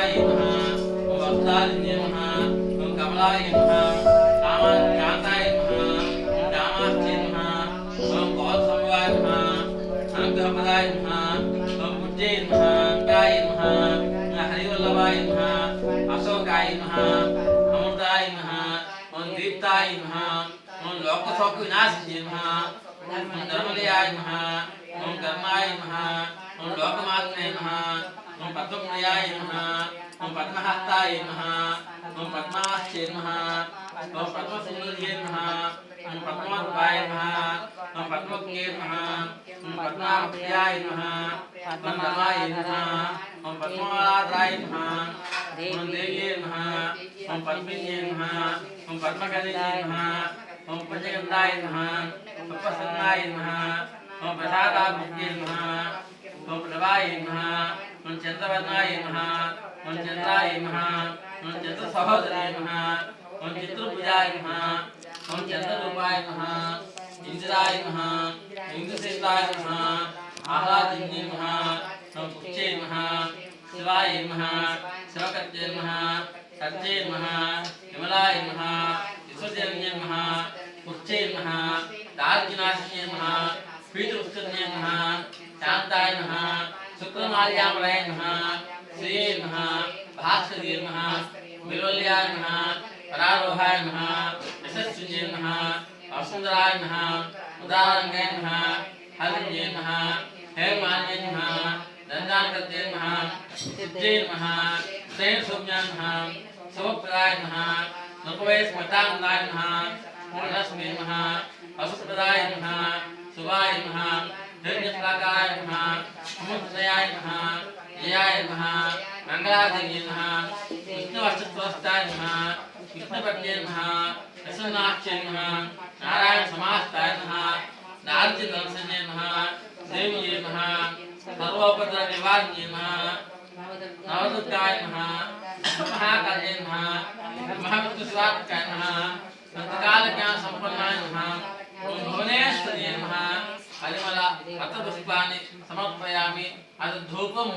कमलाय नमः ओम वक्तालिन्ये नमः ओम कमलाय नमः कामाय नमः ओम कामाक्षे नमः ओम कौसमवाय नमः अनुग्रहपदाय नमः ओम पूज्ये नमः गाय नमः हरिवल्लभाय नमः अशोकाय नमः अमृताय नमः ओम दीप्ताय नमः ओम लोकशोक विनाशिने नमः ओम धर्मलयाय नमः ओम कर्माय नमः ओम लोकमात्रे नमः ओम पद्मप्रियाय नमः ओम पद्महस्ताय नमः ओम पद्माक्षे नमः ओम पद्मसुंदर्ये नमः ओम पद्मवल्लभाय नमः ओम पद्मज्ञे नमः ओम पद्माप्रियाय नमः ओम नमाय नमः ओम पद्मवालाय नमः ओम देव्ये नमः ओम पद्मिन्ये नमः ओम पद्मगणिन्ये नमः ओम पंचगंधाय नमः ओम प्रसन्नाय नमः ओम प्रसादाभुक्ते नमः ओम प्रभाय नमः ओम चंद्रवर्णाय नमः ओम चंद्राय नमः ओम चंद्रसहोदराय नमः ओम चित्रभुजाय नमः ओम चंद्ररूपाय नमः इंद्राय नमः इंद्रसेनाय नमः आह्लादिन्ये नमः ओम पुच्छे नमः शिवाय नमः शिवकर्ते नमः कर्ते नमः विमलाय नमः विसर्जन्ये नमः पुच्छे नमः दार्जिनाशिन्ये नमः पीतृपुष्करण्ये नमः शांताय नमः शुक्रमाल्यामलाय नमः श्रिये नमः भास्कर्ये नमः बिल्वल्याय नमः परारोहाय नमः यशस्विन्ये नमः वसुंधराय नमः उदारंगाय नमः हरिण्ये नमः हेमान्ये नमः दंडाकृते नमः सिद्धे नमः सेन सौम्याय नमः शुभप्रदाय नमः नकुवे स्मृतानंदाय नमः वरलक्ष्मी नमः वसुप्रदाय नमः शुभाय नमः धन्यप्राकाय नमः समुद्रयाय नमः जयाय नमः मंगलादेवी नमः विष्णुवक्षस्वस्थाय नमः विष्णुपत्ये नमः प्रसन्नाक्षे नमः नारायण समास्ताय नमः नारसिंहदर्शने नमः देवीये नमः सर्वोपद्रव निवारणे नमः नवदुर्गाय नमः महाकाले नमः महाविष्णुस्वात्काय नमः संतकालज्ञान संपन्नाय नमः ओम भुवनेश्वर्ये नमः परिमला पत्रपुष्पाणि समर्पयामि अद धूपं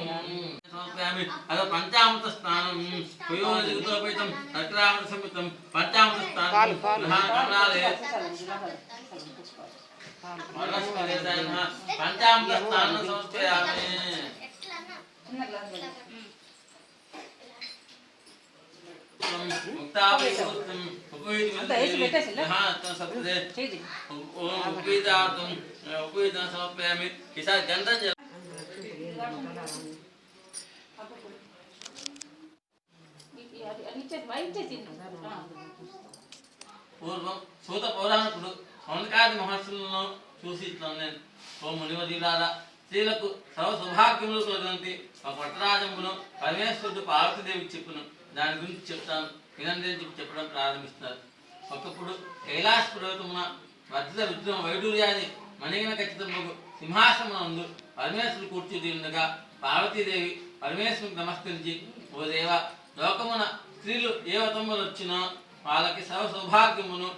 समर्पयामि अद पंचामृत स्नानं पयोनियुक्तोपेतं तक्रामृत संयुक्तं पंचामृत स्नानं कमलालये वरलक्ष्मीदेवाय नमः पंचामृत स्नानं समर्पयामि मुक्तावृतं उपवीतं समर्पयामि किसा गंधं పూర్వం సూత పౌరాణికుడు సౌనకాది మహర్షులను చూసి నేను ఓ మునివదిలారా స్త్రీలకు సర్వ సౌభాగ్యములు కలిగినటువంటి ఒక వటరాజమును పరమేశ్వరుడు పార్వతీదేవికి చెప్పును దాని గురించి చెప్తాను వినండి చెప్పి చెప్పడం ప్రారంభిస్తారు. ఒకప్పుడు కైలాస పర్వతమున వర్ధిత విగ్రహం వైడూర్యాన్ని మణిగిన ఖచ్చితము సింహాసనమునందు పరమేశ్వరుడు కూర్చుని ఉండగా పార్వతీదేవి పరమేశ్వరునికి నమస్కరించి ఓ దేవ లోకమున స్త్రీలు ఏ వతములు వచ్చినా వాళ్ళకి సర్వ సౌభాగ్యమును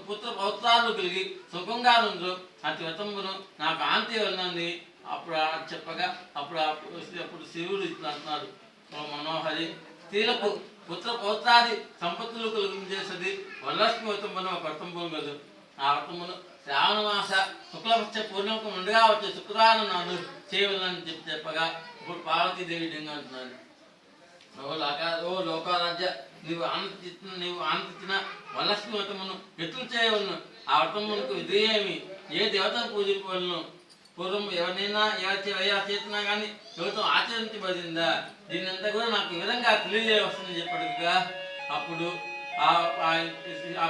పుత్ర పౌత్రాలు కలిగి సుఖంగా ఉండు అతి వతమును నాకు ఆంతి వెళ్ళింది అప్పుడు చెప్పగా అప్పుడు శివుడు ఇట్లా అంటున్నాడు ఓ మనోహరి స్త్రీలకు పుత్ర పౌత్రాది సంపత్తులు కలిగించేసేది వరలక్ష్మి వ్రతమును ఒక వ్రతము కలదు. ఆ వ్రతమును శ్రావణ మాస శుక్లపక్ష పూర్ణిమకు ముందుగా వచ్చే శుక్రవారం నాడు చేయవలని చెప్పగా ఇప్పుడు పార్వతీదేవి విధంగా అంటున్నాడు ఓ లోకరాజ్య నీవు ఆనందించిన వరలక్ష్మి వ్రతమును ఎట్లు చేయవలను ఆ వ్రతమునకు విధేయమి ఏ దేవతను పూజింపవలను పూర్వం ఎవరినైనా ఎవరి చేతున్నా కానీ ప్రభుత్వం ఆచరించబడిందా దీనంతా కూడా నాకు ఈ విధంగా తెలియజేయవస్తుందని చెప్పడుగా అప్పుడు ఆ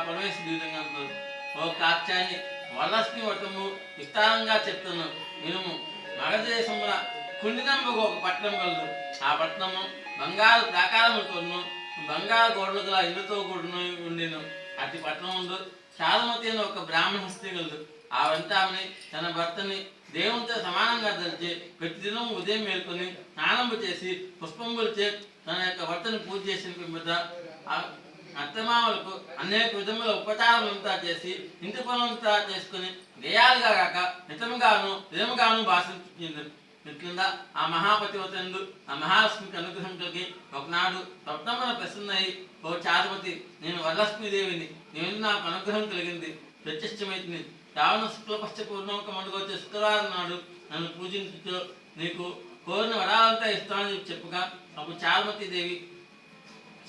పరమేశ్వరుడు ఈ విధంగా అంటారు ఓ కాత్యాన్ని వరలక్ష్మి వ్రతము విస్తారంగా చెప్తున్నాను వినుము మగధదేశమున కుండినంబకు ఒక పట్టణం కలదు. ఆ పట్టణము బంగారు ప్రాకారములతోను బంగారు గోడలు గల ఇళ్ళతో కూడిన ఉండేను. అతి పట్టణంలో చారుమతి అని ఒక బ్రాహ్మణ స్త్రీ కలదు. ఆ వెంట ఆమెని తన భర్తని దేవునితో సమానంగా తలిచి ప్రతిదినం ఉదయం మేల్కొని స్నానము చేసి పుష్పములచే తన యొక్క భర్తను పూజ చేసిన పిమ్మట అత్తమామలకు అనేక విధముల ఉపచారములంతా చేసి ఇంటి పనులంతా చేసుకుని గేయాలుగా కాక నిజముగాను భాషించింది. కింద ఆ మహాపతివతందు ఆ మహాలక్ష్మికి అనుగ్రహం కలిగి ఒకనాడు స్వప్నమున ప్రసన్నయి, ఓ చారుమతి, నేను వరలక్ష్మీదేవిని, నేను నాకు అనుగ్రహం కలిగింది, ప్రత్యక్షమైంది. రావణ శుక్లపక్ష పూర్ణముఖ మండుగా వచ్చే శుక్రవారం నాడు నన్ను పూజించు, నీకు కోరిన వరాలంతా ఇస్తానని చెప్పగా అప్పుడు చారుమతీదేవి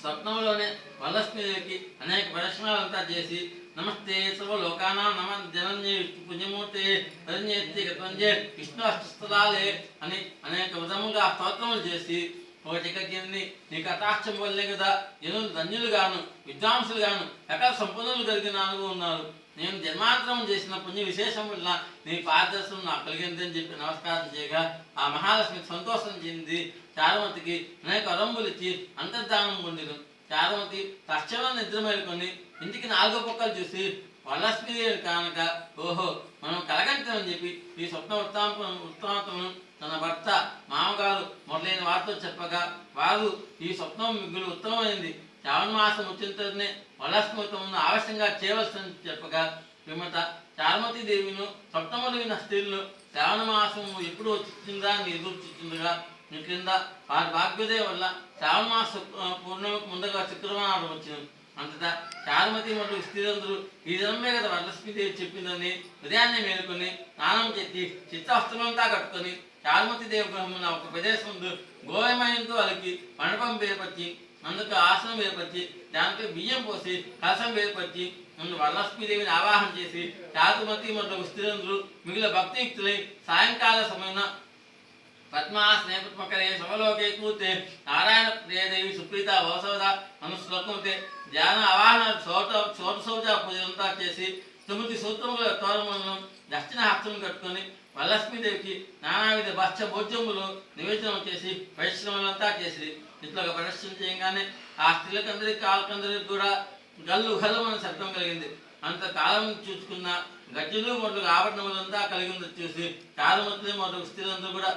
స్వప్నంలోనే వరలక్ష్మీదేవికి అనేక ప్రదక్షిణాలంతా చేసి, నమస్తే సర్వలోకానాం నమ జనన్యే విష్ణు పుణ్యమూర్తే ధన్యేత్తి గతంజే విష్ణు అష్టస్థలాలే అని అనేక విధముగా స్తోత్రములు చేసి, ఓ జగజ్జనని, నీ కటాక్షం వల్లే కదా జనులు ధన్యులుగాను విద్వాంసులుగాను సకల సంపన్నులు కలిగిన అనుభవం ఉన్నారు. నేను జన్మాంతరం చేసిన పుణ్య విశేషం వల్ల నీ పాదర్శనం నాకు కలిగిందని చెప్పి నమస్కారం చేయగా ఆ మహాలక్ష్మికి సంతోషం చెంది చారుమతికి అనేక వరంబులు ఇచ్చి అంతర్ధానం పొందిను. చారుమతి తక్షణం నిద్ర మేలుకొని ఇంటికి 4 పక్కలు చూసి వరలక్ష్మీదేవి కానక, ఓహో మనం కలగంటామని చెప్పి ఈ స్వప్న వృత్తాంతమును తన భర్త, మామగారు మొదలైన వారితో చెప్పగా వారు ఈ స్వప్నం మిగులు ఉత్తమమైంది, శ్రావణ మాసం వచ్చిన వరలక్ష్మి వ్రతమును ఆవశ్యంగా చేయవలసింది చెప్పగా విమత చారుమతీదేవిను స్వప్నములు విన్న స్త్రీలను శ్రావణ మాసము ఎప్పుడు వచ్చిందా అని ఎదుర్చుండగా క్రింద వారి భాగ్యోదయం వల్ల శ్రావణ మాస పూర్ణిమకు ముందుగా శుక్రవారం వచ్చింది. అంతటా చారుమతి మరియు స్త్రీలందరూ ఈ దినమే కదా వరలక్ష్మీదేవి చెప్పిందని ఉదయాన్నే మేలుకొని స్నానం చేసి చిత్తవస్త్రమంతా కట్టుకొని చారుమతీదేవి గృహమున ఒక ప్రదేశం గోమయంతో వాళ్ళకి మండపం ఏర్పరిచి అందుకు ఆసనం ఏర్పరిచి దానికి బియ్యం పోసి కలసం ఏర్పరిచి నన్ను వరలక్ష్మీదేవిని ఆవాహన చేసి చారుమతి మరియు స్త్రీలందరూ మిగిలిన భక్తియుక్తులై సాయంకాల సమయన పద్మాస్నేపత్మకరే సమలోకే కూతే నారాయణ ప్రియదేవి సుప్రీత వసవద అను శ్లోకంతో ధ్యాన ఆవాహన షోడశోపచార పూజలంతా చేసి 9 సూత్రముల తోరములను దక్షిణ హస్తము కట్టుకొని వరలక్ష్మీదేవికి నానావిధ భక్ష్య భోజ్యములు నివేదనం చేసి పరిశ్రమలంతా చేసి ఇట్లా ప్రదర్శన చేయగానే ఆ స్త్రీలకందరికి కాళ్ళకందరికి కూడా గల్లు గల్లమని శబ్దం కలిగింది. అంతకాలం చూసుకున్న గజ్జలు మొదలు ఆభరణములంతా కలిగింది చూసి చారుమతి మొదలు స్త్రీలందరూ కూడా,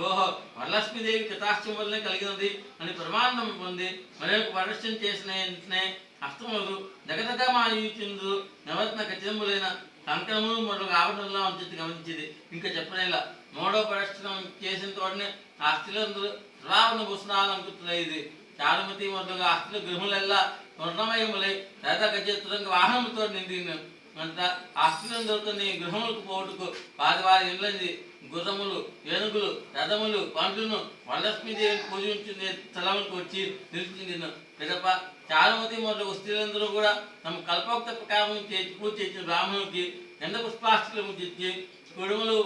ఓహో వరలక్ష్మీదేవి కటాక్షం వల్లనే కలిగినది అని ప్రమాణం పొంది మరొక ప్రదర్శన చేసిన వెంటనే హస్తములు దగదగమాయుచుందు నవరత్న ఖచ్చితములైన కంకణములు మొదలు ఆభరణంలో అంచెత్తి గమనించింది. ఇంకా చెప్పనేలా 3వ ప్రదర్శన చేసిన తోటనే ఆ స్త్రీలందరూ రావణ భూషణాలంకృతులైది. చారుమతి మొదలుగా ఆ స్త్రీల గృహములెల్లా స్వర్ణమయములై రథ గజతురంగ వాహనముతో నిండిన అంతా ఆ స్త్రీలందరితో గృహములకు పోటుకు వారి ఇళ్ళని గుర్రములు, ఏనుగులు, రథములు, పండ్లను వరలక్ష్మీదేవిని పూజించుకునే స్థలములకు వచ్చి నిలిచింది. పిదప చారుమతి మొదలు స్త్రీలందరూ కూడా తమ కల్పోక్త ప్రకారం పూజ చేసిన బ్రాహ్మణునికి ఎండ పుష్పాష్టములు తెచ్చి కుడుములు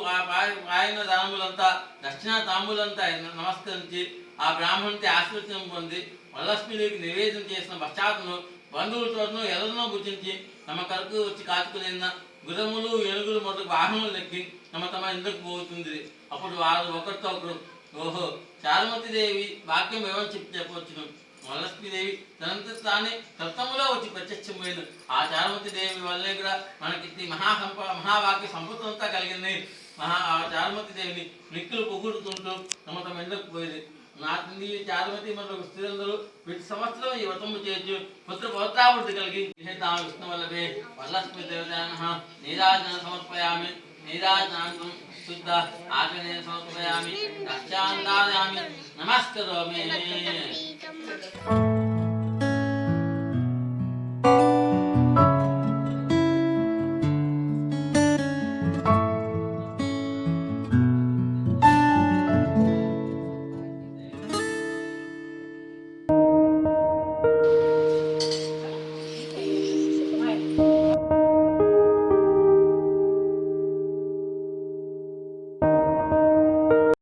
ఆయన దానములంతా దక్షిణ తాంబులంతా నమస్కరించి ఆ బ్రాహ్మణునికి ఆశీర్వచనం పొంది వరలక్ష్మీదేవికి నివేదన చేసిన పశ్చాత్తును బంధువులతోనూ ఎవరినో భుజించి తమ కరకు వచ్చి కాచుకున్న గుర్రములు, ఏనుగులు మొదలు వాహనములు లెక్కి తమ ఇందుకు పోతుంది. అప్పుడు వారు ఒకరితో ఒకరు, ఓహో చారుమతీదేవి వాక్యం ఏమని చెప్పవచ్చును. వరలక్ష్మీదేవి తనంత తానే తత్వములో వచ్చి ప్రత్యక్షమైంది. ఆ చారుమతీదేవి వల్లే కూడా మనకి మహావాక్య సంపత్తంతా కలిగింది. ఆ చారుమతీదేవిని నిక్కులు పొగుడుతుంటూ తమ ఇందుకు పోయేది. నాటి చారుమతి మరియు స్త్రీలందరూ ప్రతి సంవత్సరం ఈ వ్రతము చేయొచ్చు. పుత్ర పౌత్రాభివృద్ధి కలిగి విష్ణు వల్లభే వరలక్ష్మీ దేవతానః నీరాజన సమర్పయామి, నీరాజనాంతం శుద్ధ ఆచరణ సమర్పయామి, రక్షాందాయామి, నమస్కరోమి.